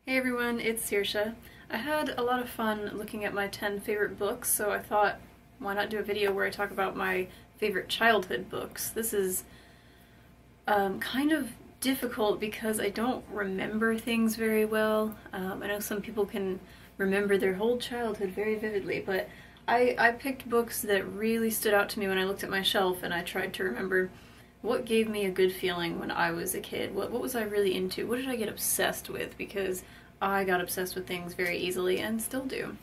Hey everyone, it's Saoirse. I had a lot of fun looking at my 10 favorite books, so I thought, why not do a video where I talk about my favorite childhood books. This is kind of difficult because I don't remember things very well. I know some people can remember their whole childhood very vividly, but I picked books that really stood out to me when I looked at my shelf and I tried to remember what gave me a good feeling when I was a kid. What was I really into? What did I get obsessed with? Because I got obsessed with things very easily and still do.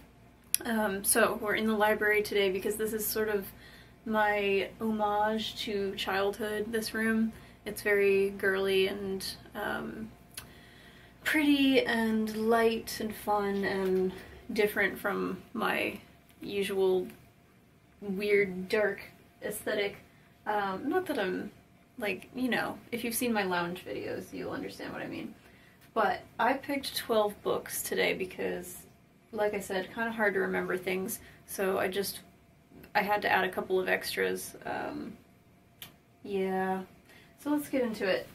So we're in the library today because this is sort of my homage to childhood, this room. It's very girly and pretty and light and fun and different from my usual weird dark aesthetic. Not that I'm like, you know, if you've seen my lounge videos, you'll understand what I mean. But I picked 12 books today because, like I said, kind of hard to remember things, so I had to add a couple of extras. Yeah. So let's get into it.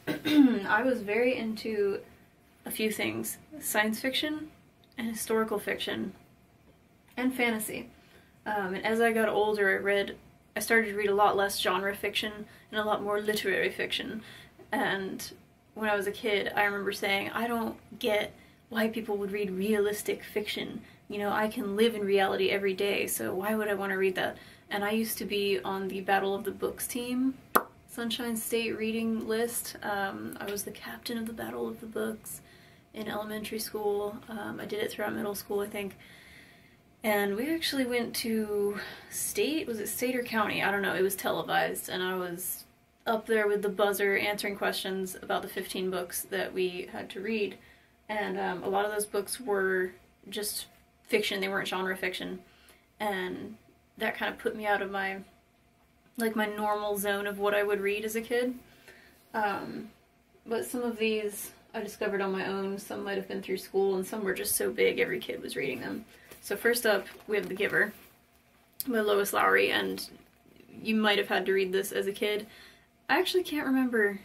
I was very into a few things: science fiction and historical fiction and fantasy. And as I got older, I started to read a lot less genre fiction and a lot more literary fiction. And when I was a kid, I remember saying, I don't get why people would read realistic fiction. You know, I can live in reality every day, so why would I want to read that? And I used to be on the Battle of the Books team, Sunshine State reading list. I was the captain of the Battle of the Books in elementary school. I did it throughout middle school, I think. And we actually went to state, was it state or county? I don't know, it was televised, and I was up there with the buzzer answering questions about the 15 books that we had to read. And a lot of those books were just fiction, they weren't genre fiction. And that kind of put me out of my normal zone of what I would read as a kid. But some of these I discovered on my own, some might have been through school, and some were just so big every kid was reading them. So first up, we have The Giver by Lois Lowry, and you might have had to read this as a kid. I actually can't remember.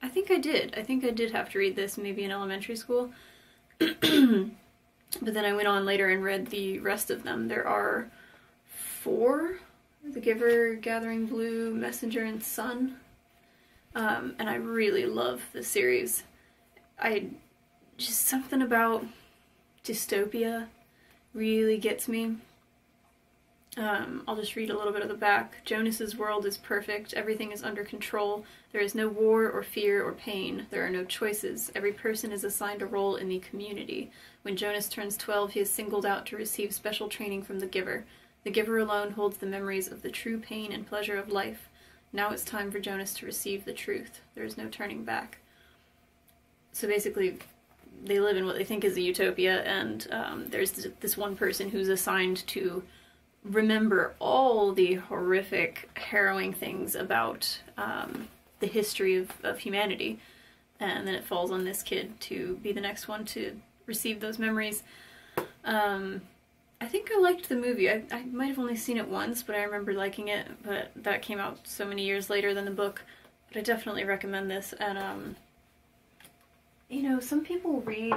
I think I did. I think I did have to read this maybe in elementary school. But then I went on later and read the rest of them. There are 4: The Giver, Gathering Blue, Messenger, and Sun. And I really love the series. Just something about dystopia really gets me. I'll just read a little bit of the back. Jonas's world is perfect. Everything is under control. There is no war or fear or pain. There are no choices. Every person is assigned a role in the community. When Jonas turns 12, he is singled out to receive special training from the Giver. The Giver alone holds the memories of the true pain and pleasure of life. Now it's time for Jonas to receive the truth. There is no turning back. So basically, they live in what they think is a utopia, and there's this one person who's assigned to remember all the horrific, harrowing things about the history of humanity. And then it falls on this kid to be the next one to receive those memories. I think I liked the movie. I might have only seen it once, but I remember liking it, but that came out so many years later than the book. But I definitely recommend this. And you know, some people read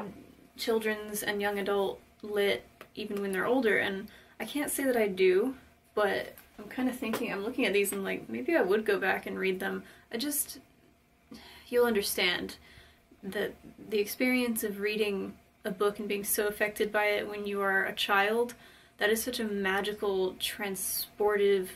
children's and young adult lit even when they're older, and I can't say that I do, but I'm kind of thinking, I'm looking at these and like, maybe I would go back and read them. You'll understand that the experience of reading a book and being so affected by it when you are a child, that is such a magical, transporting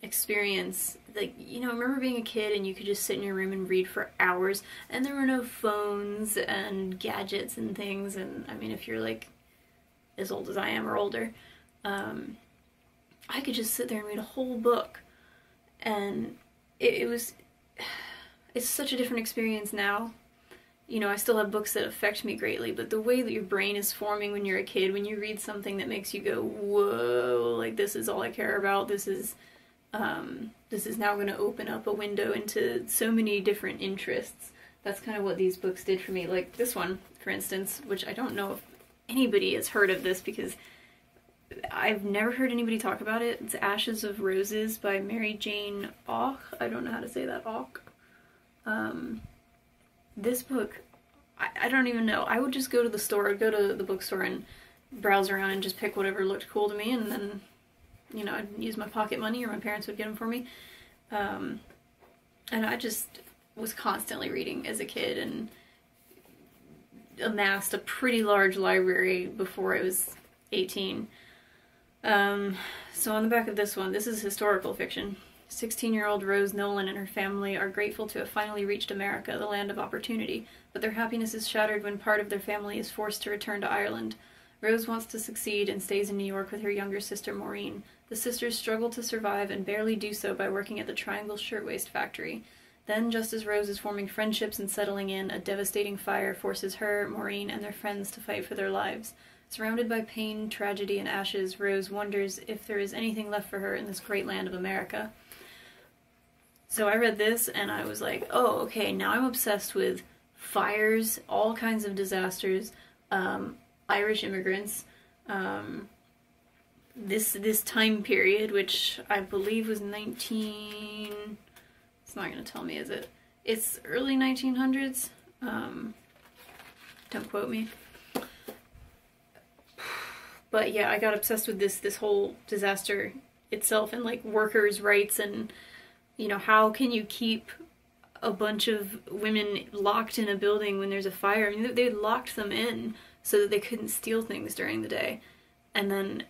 experience. Like, you know, I remember being a kid and you could just sit in your room and read for hours, and there were no phones and gadgets and things, and I mean, if you're like as old as I am or older, I could just sit there and read a whole book, and it's such a different experience now. You know, I still have books that affect me greatly, but the way that your brain is forming when you're a kid, when you read something that makes you go, whoa, like this is all I care about, this is now going to open up a window into so many different interests. That's kind of what these books did for me. Like this one, for instance, which I don't know if anybody has heard of this because I've never heard anybody talk about it. It's Ashes of Roses by Mary Jane Auch. I don't know how to say that, Auch. this book, I don't even know. I would just go to the store, I'd go to the bookstore and browse around and just pick whatever looked cool to me, and then, you know, I'd use my pocket money or my parents would get them for me. And I just was constantly reading as a kid and amassed a pretty large library before I was 18. So on the back of this one, this is historical fiction. 16-year-old Rose Nolan and her family are grateful to have finally reached America, the land of opportunity, but their happiness is shattered when part of their family is forced to return to Ireland. Rose wants to succeed and stays in New York with her younger sister Maureen. The sisters struggle to survive and barely do so by working at the Triangle Shirtwaist Factory. Then, just as Rose is forming friendships and settling in, a devastating fire forces her, Maureen, and their friends to fight for their lives. Surrounded by pain, tragedy, and ashes, Rose wonders if there is anything left for her in this great land of America. So I read this and I was like, oh, okay, now I'm obsessed with fires, all kinds of disasters, Irish immigrants, this time period, which I believe was 19... It's not going to tell me, is it? It's early 1900s. Don't quote me. But yeah, I got obsessed with this whole disaster itself and like workers' rights and, you know, how can you keep a bunch of women locked in a building when there's a fire? I mean, they locked them in so that they couldn't steal things during the day. And then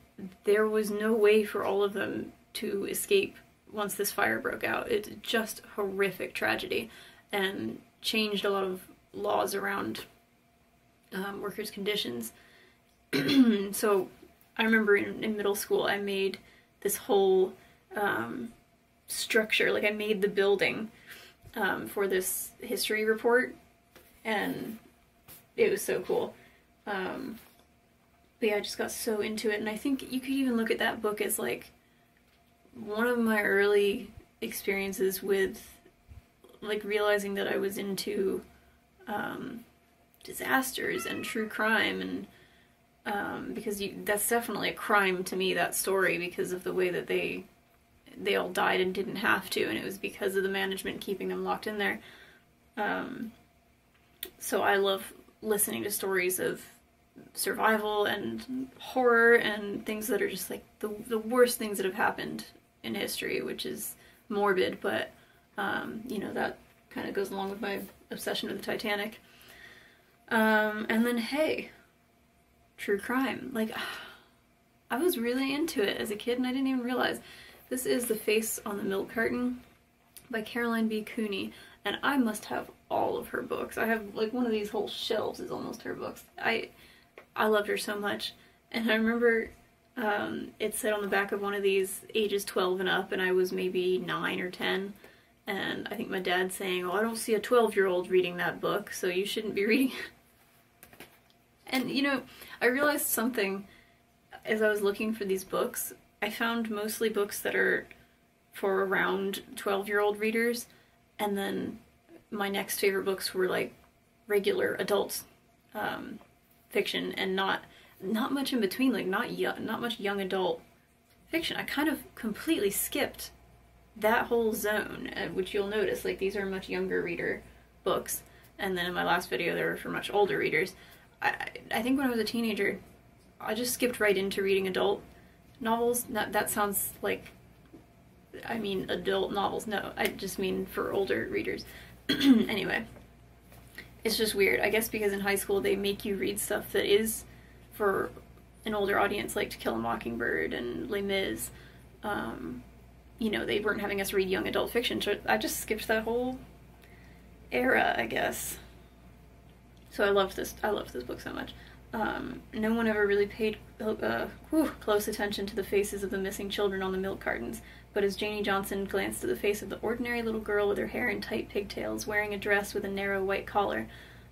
there was no way for all of them to escape once this fire broke out. It's just horrific tragedy and changed a lot of laws around workers' conditions. So I remember in middle school I made this whole structure, like I made the building for this history report, and it was so cool. But yeah, I just got so into it, and I think you could even look at that book as like one of my early experiences with like realizing that I was into disasters and true crime, and because that's definitely a crime to me, that story, because of the way that they all died and didn't have to, and it was because of the management keeping them locked in there. So I love listening to stories of survival and horror and things that are just like the worst things that have happened in history, which is morbid, but you know, that kind of goes along with my obsession with the Titanic. And then, hey, true crime. Like, I was really into it as a kid and I didn't even realize. This is The Face on the Milk Carton by Caroline B. Cooney, and I must have all of her books. I have, like, one of these whole shelves is almost her books. I loved her so much, and I remember it said on the back of one of these, ages 12 and up, and I was maybe 9 or 10, and I think my dad saying, oh, I don't see a 12-year-old reading that book, so you shouldn't be reading it. And, you know, I realized something as I was looking for these books. I found mostly books that are for around 12-year-old readers, and then my next favorite books were like regular adult fiction, and not much in between, like not much young adult fiction. I kind of completely skipped that whole zone, which you'll notice, like, these are much younger reader books, and then in my last video they were for much older readers. I think when I was a teenager, I just skipped right into reading adult novels. That sounds like, I mean adult novels. No, I just mean for older readers. Anyway, it's just weird. I guess because in high school they make you read stuff that is for an older audience, like To Kill a Mockingbird and Les Mis. You know, they weren't having us read young adult fiction, so I just skipped that whole era, I guess. So I loved this book so much. No one ever really paid close attention to the faces of the missing children on the milk cartons, but as Janie Johnson glanced at the face of the ordinary little girl with her hair in tight pigtails, wearing a dress with a narrow white collar,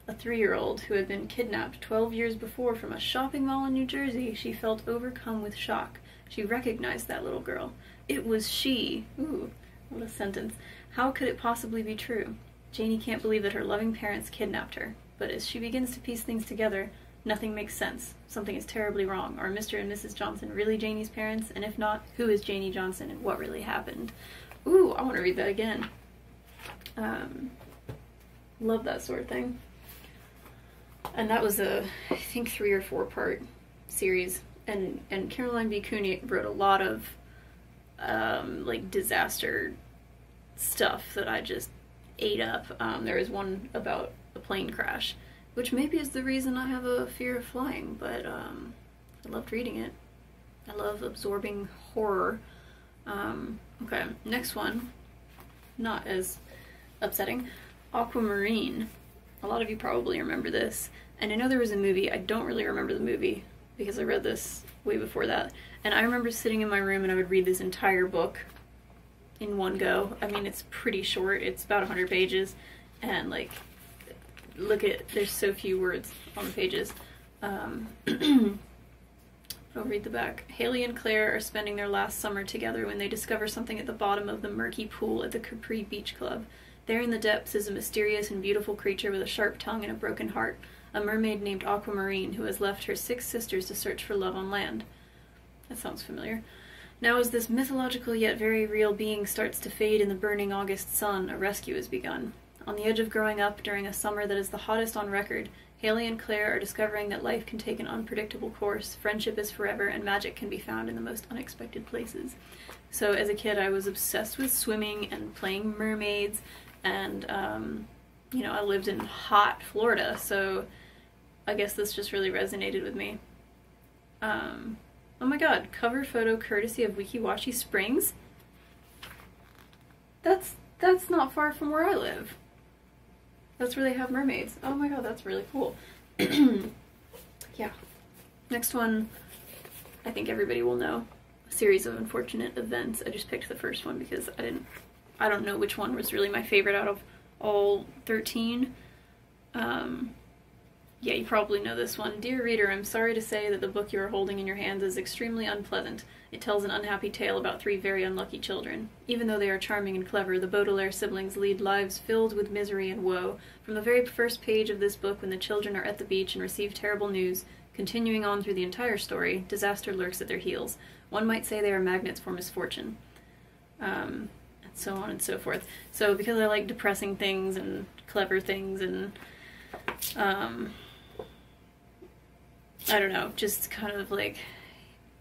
a 3-year-old who had been kidnapped 12 years before from a shopping mall in New Jersey, she felt overcome with shock. She recognized that little girl. It was she. Ooh, what a sentence. How could it possibly be true? Janie can't believe that her loving parents kidnapped her, but as she begins to piece things together, nothing makes sense. Something is terribly wrong. Are Mr. and Mrs. Johnson really Janie's parents? And if not, who is Janie Johnson and what really happened? Ooh, I want to read that again. Love that sort of thing. And that was a, I think, 3 or 4 part series. And Caroline B. Cooney wrote a lot of like disaster stuff that I just ate up. There was one about a plane crash, which maybe is the reason I have a fear of flying, but I loved reading it. I love absorbing horror. Okay, next one, not as upsetting. Aquamarine. A lot of you probably remember this, and I know there was a movie. I don't really remember the movie because I read this way before that, and I remember sitting in my room and I would read this entire book in one go. I mean, it's pretty short. It's about 100 pages, and like, look at, there's so few words on the pages. I'll read the back. Haley and Claire are spending their last summer together when they discover something at the bottom of the murky pool at the Capri Beach Club. There in the depths is a mysterious and beautiful creature with a sharp tongue and a broken heart, a mermaid named Aquamarine who has left her 6 sisters to search for love on land. That sounds familiar. Now as this mythological yet very real being starts to fade in the burning August sun, a rescue is begun. On the edge of growing up during a summer that is the hottest on record, Haley and Claire are discovering that life can take an unpredictable course, friendship is forever, and magic can be found in the most unexpected places. So as a kid, I was obsessed with swimming and playing mermaids, and, you know, I lived in hot Florida, so I guess this just really resonated with me. Oh my god, cover photo courtesy of Wikiwashi Springs? That's not far from where I live. That's where they have mermaids. Oh my god, that's really cool. Yeah. Next one, I think everybody will know. A series of unfortunate events. I just picked the first one because I don't know which one was really my favorite out of all 13. Yeah, you probably know this one. Dear reader, I'm sorry to say that the book you are holding in your hands is extremely unpleasant. It tells an unhappy tale about 3 very unlucky children. Even though they are charming and clever, the Baudelaire siblings lead lives filled with misery and woe. From the very first page of this book, when the children are at the beach and receive terrible news, continuing on through the entire story, disaster lurks at their heels. One might say they are magnets for misfortune. And so on and so forth. So because I like depressing things and clever things and, I don't know, just kind of like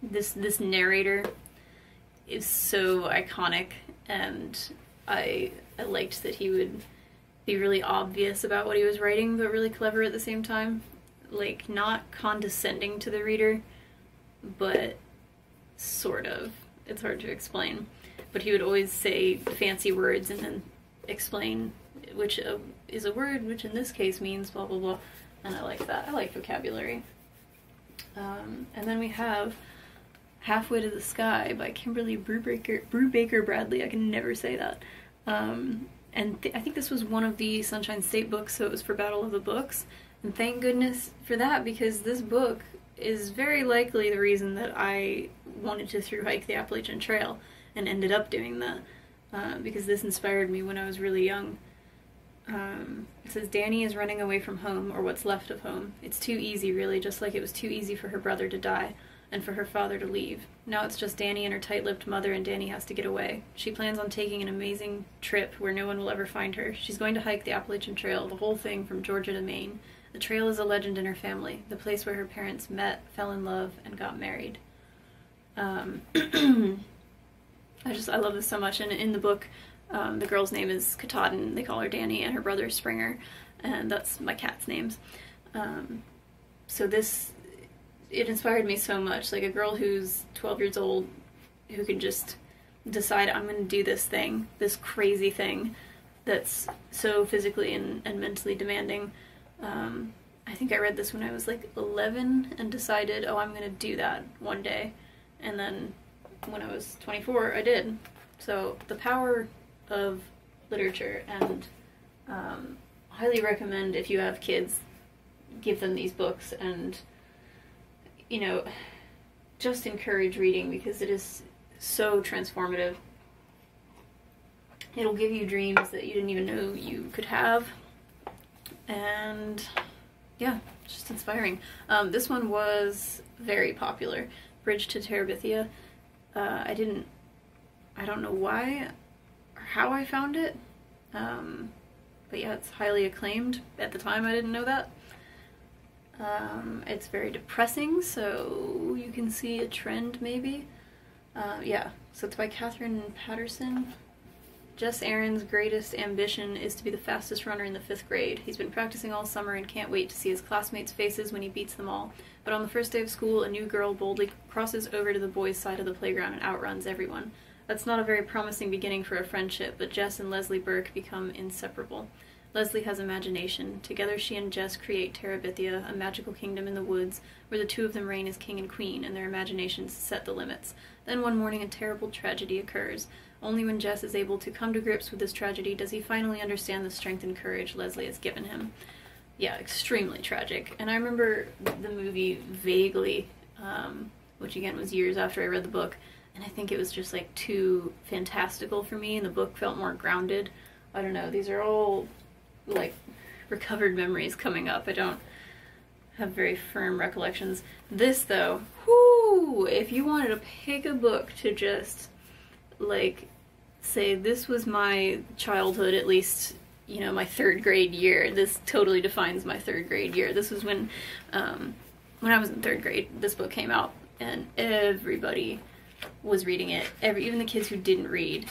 this narrator is so iconic, and I liked that he would be really obvious about what he was writing, but really clever at the same time. Like, not condescending to the reader, but sort of. It's hard to explain. But he would always say fancy words and then explain which is a word, which in this case means blah blah blah, and I like that. I like vocabulary. And then we have Halfway to the Sky by Kimberly Brubaker Bradley. I can never say that. And I think this was one of the Sunshine State books, so it was for Battle of the Books. And thank goodness for that, because this book is very likely the reason that I wanted to thru hike the Appalachian Trail and ended up doing that, because this inspired me when I was really young. It says, Danny is running away from home, or what's left of home. It's too easy, really, just like it was too easy for her brother to die, and for her father to leave. Now it's just Danny and her tight-lipped mother, and Danny has to get away. She plans on taking an amazing trip where no one will ever find her. She's going to hike the Appalachian Trail, the whole thing from Georgia to Maine. The trail is a legend in her family, the place where her parents met, fell in love, and got married. I love this so much, and in the book, the girl's name is Katahdin, they call her Danny, and her brother is Springer, and that's my cat's names. So it inspired me so much, like a girl who's 12 years old, who can just decide, I'm going to do this thing, this crazy thing, that's so physically and mentally demanding. I think I read this when I was like 11, and decided, oh, I'm going to do that one day, and then when I was 24, I did. So the power of literature, and highly recommend, if you have kids, give them these books, and you know, just encourage reading, because it is so transformative. It'll give you dreams that you didn't even know you could have, and yeah, it's just inspiring. This one was very popular, Bridge to Terabithia. I don't know why or how I found it, But yeah, it's highly acclaimed. At the time, I didn't know that. It's very depressing, so you can see a trend maybe. Yeah, so it's by Catherine Patterson. Jess Aaron's greatest ambition is to be the fastest runner in the 5th grade. He's been practicing all summer and can't wait to see his classmates' faces when he beats them all. But on the first day of school, a new girl boldly crosses over to the boys' side of the playground and outruns everyone. That's not a very promising beginning for a friendship, but Jess and Leslie Burke become inseparable. Leslie has imagination. Together she and Jess create Terabithia, a magical kingdom in the woods, where the two of them reign as king and queen, and their imaginations set the limits. Then one morning a terrible tragedy occurs. Only when Jess is able to come to grips with this tragedy does he finally understand the strength and courage Leslie has given him. Yeah, extremely tragic. And I remember the movie vaguely, which again was years after I read the book, and I think it was just like too fantastical for me, and the book felt more grounded. I don't know, these are all like recovered memories coming up. I don't have very firm recollections. This though, whoo! If you wanted to pick a book to just like say this was my childhood, at least, you know, my 3rd grade year. This totally defines my 3rd grade year. This was when I was in 3rd grade, this book came out, and everybody was reading it. Even the kids who didn't read,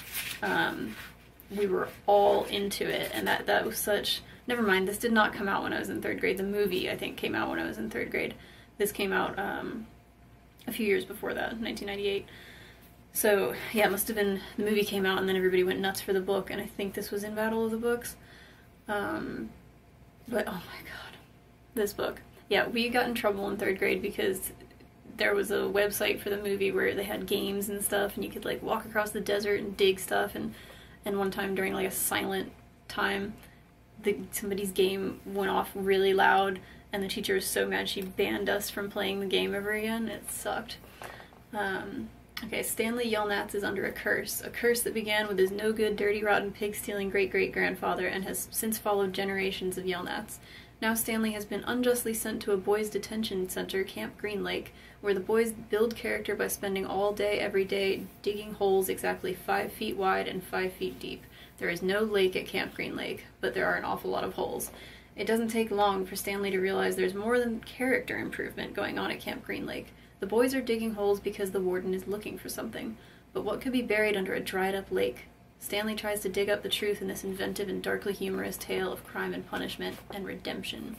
we were all into it, and that was such. Never mind, this did not come out when I was in 3rd grade. The movie, I think, came out when I was in 3rd grade. This came out a few years before that, 1998. So, yeah, it must have been, the movie came out and then everybody went nuts for the book, and I think this was in Battle of the Books. But, oh my god, this book. Yeah, we got in trouble in 3rd grade because there was a website for the movie where they had games and stuff, and you could, like, walk across the desert and dig stuff, and one time during, like, a silent time, somebody's game went off really loud, and the teacher was so mad she banned us from playing the game ever again. It sucked. Okay, Stanley Yelnats is under a curse that began with his no-good, dirty, rotten, pig-stealing great-great-grandfather and has since followed generations of Yelnats. Now Stanley has been unjustly sent to a boys' detention center, Camp Green Lake, where the boys build character by spending all day, every day, digging holes exactly 5 feet wide and 5 feet deep. There is no lake at Camp Green Lake, but there are an awful lot of holes. It doesn't take long for Stanley to realize there's more than character improvement going on at Camp Green Lake. The boys are digging holes because the warden is looking for something. But what could be buried under a dried-up lake? Stanley tries to dig up the truth in this inventive and darkly humorous tale of crime and punishment and redemption.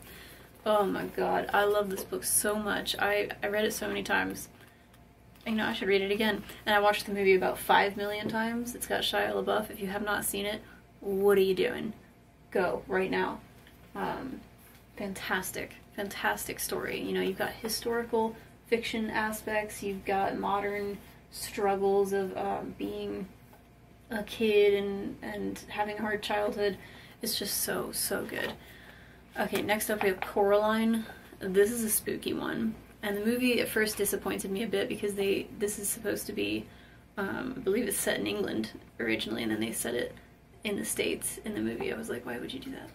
Oh my god, I love this book so much. I read it so many times. You know, I should read it again. And I watched the movie about 5 million times. It's got Shia LaBeouf. If you have not seen it, what are you doing? Go, right now. Fantastic, fantastic story. You know, you've got historical fiction aspects, you've got modern struggles of being a kid and having a hard childhood. It's just so good. Okay, next up we have Coraline. This is a spooky one, and the movie at first disappointed me a bit because this is supposed to be, I believe it's set in England originally, and then they set it in the States in the movie. I was like, why would you do that?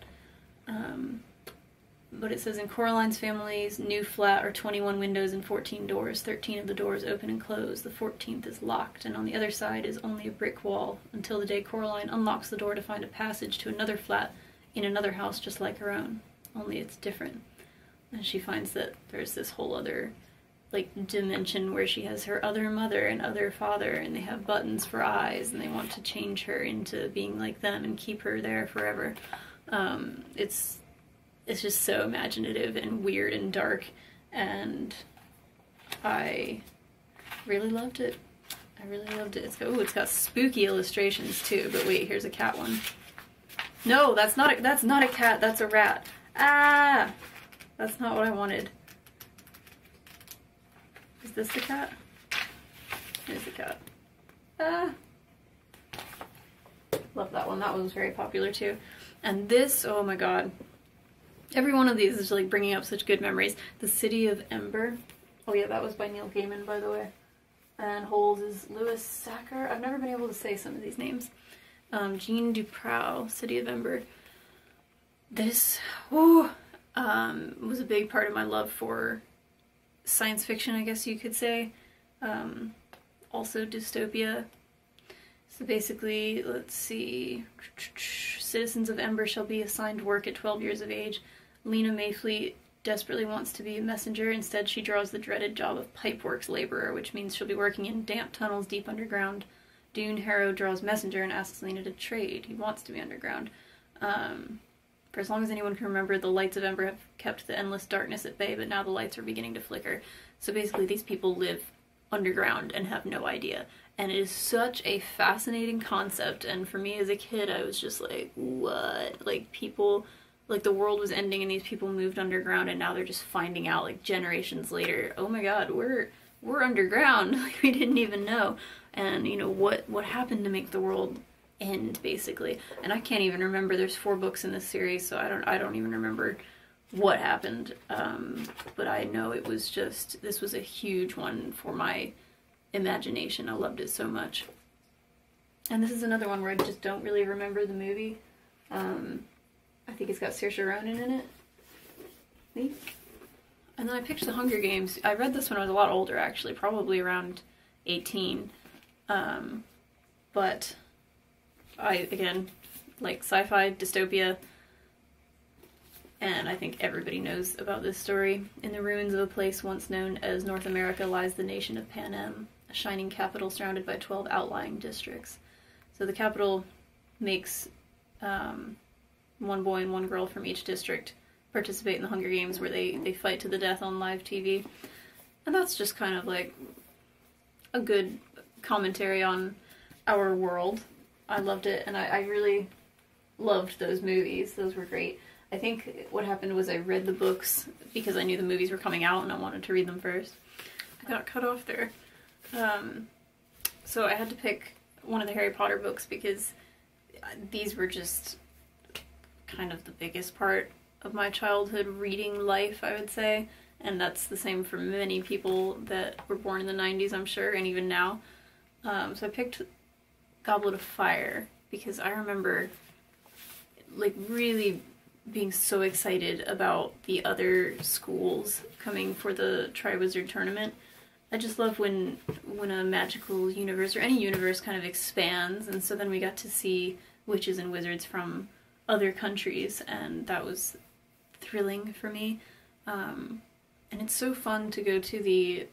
But it says, in Coraline's family's new flat are 21 windows and 14 doors. 13 of the doors open and close. The 14th is locked, and on the other side is only a brick wall, until the day Coraline unlocks the door to find a passage to another flat in another house just like her own. Only it's different. And she finds that there's this whole other, like, dimension where she has her other mother and other father, and they have buttons for eyes, and they want to change her into being like them and keep her there forever. It's just so imaginative and weird and dark, and I really loved it. I really loved it. It's got spooky illustrations too, but wait, here's a cat one. No, that's not a cat, that's a rat. Ah! That's not what I wanted. Is this the cat? Here's the cat. Ah! Love that one. That one was very popular too. And this, oh my god. Every one of these is like bringing up such good memories. The City of Ember. Oh yeah, that was by Neil Gaiman, by the way. And Holes is Louis Sacker. I've never been able to say some of these names. Jean Duprow, City of Ember. This was a big part of my love for science fiction, I guess you could say. Also dystopia. So basically, let's see, citizens of Ember shall be assigned work at 12 years of age. Lena Mayfleet desperately wants to be a messenger. Instead, she draws the dreaded job of pipeworks laborer, which means she'll be working in damp tunnels deep underground. Dune Harrow draws messenger and asks Lena to trade. He wants to be underground. For as long as anyone can remember, the lights of Ember have kept the endless darkness at bay, but now the lights are beginning to flicker. So basically, these people live underground and have no idea. And it is such a fascinating concept, and for me as a kid, I was just like, what? Like, people, like, the world was ending and these people moved underground, and now they're just finding out, like, generations later, oh my god, we're underground, like, we didn't even know. And, you know, what happened to make the world end, basically. And I can't even remember, there's 4 books in this series, so I don't even remember what happened, but I know it was just, this was a huge one for my imagination. I loved it so much. And this is another one where I just don't really remember the movie. I think it's got Saoirse-Ibarguen in it, I think. And then I picked The Hunger Games. I read this when I was a lot older, actually, probably around 18. But I, again, like sci-fi, dystopia, and I think everybody knows about this story. In the ruins of a place once known as North America lies the nation of Panem, a shining capital surrounded by 12 outlying districts. So the capital makes one boy and one girl from each district participate in the Hunger Games, where they fight to the death on live TV. And that's just kind of like a good commentary on our world. I loved it, and I really loved those movies. Those were great. I think what happened was I read the books because I knew the movies were coming out and I wanted to read them first. I got cut off there. So I had to pick one of the Harry Potter books because these were just kind of the biggest part of my childhood reading life, I would say. And that's the same for many people that were born in the 90s, I'm sure, and even now. So I picked Goblet of Fire because I remember like really being so excited about the other schools coming for the Triwizard Tournament. I just love when a magical universe, or any universe, kind of expands, and so then we got to see witches and wizards from other countries, and that was thrilling for me. And it's so fun to go to the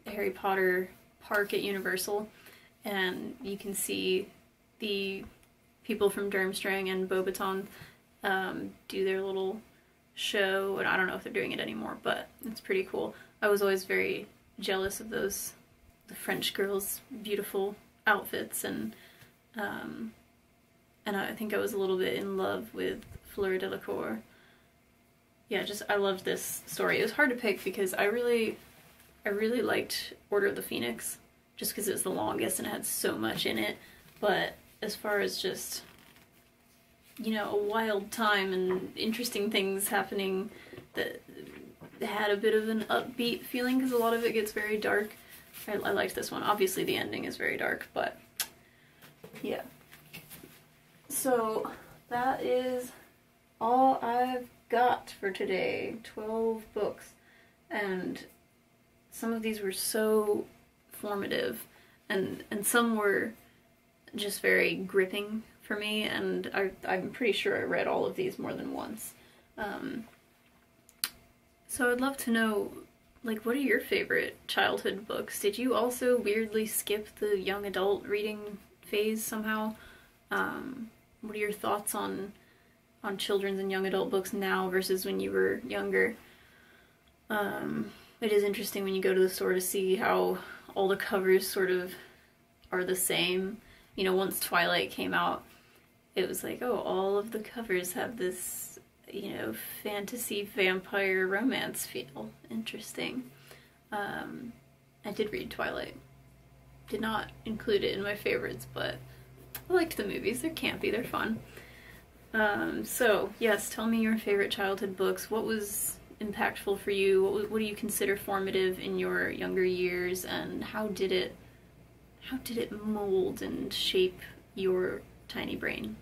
Harry Potter park at Universal, and you can see the people from Durmstrang and Beauxbaton do their little show, and I don't know if they're doing it anymore, but it's pretty cool. I was always very jealous of the French girls' beautiful outfits, and I think I was a little bit in love with Fleur Delacour. Yeah, I loved this story. It was hard to pick because I really liked Order of the Phoenix, just because it was the longest and it had so much in it, but as far as just, you know, a wild time and interesting things happening that had a bit of an upbeat feeling, because a lot of it gets very dark. I liked this one. Obviously the ending is very dark, but yeah. So that is all I've got for today. 12 books. And some of these were so formative, and some were just very gripping for me, and I'm pretty sure I read all of these more than once. So I'd love to know, like, what are your favorite childhood books? Did you also weirdly skip the young adult reading phase somehow? What are your thoughts on children's and young adult books now versus when you were younger? It is interesting when you go to the store to see how all the covers sort of are the same. You know, once Twilight came out, it was like, oh, all of the covers have this, you know, fantasy vampire romance feel. Interesting. I did read Twilight. Did not include it in my favorites, but I liked the movies. They're campy, they're fun. So, yes, tell me your favorite childhood books. What was impactful for you? What do you consider formative in your younger years, and how did it mold and shape your tiny brain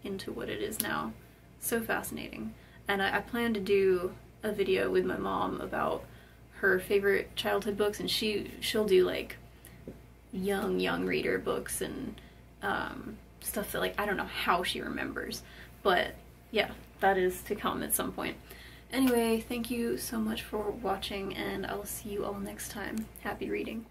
into what it is now? So fascinating. And I plan to do a video with my mom about her favorite childhood books, and she'll do like young reader books, and stuff that, like, I don't know how she remembers. But yeah, that is to come at some point. Anyway, thank you so much for watching, and I'll see you all next time. Happy reading.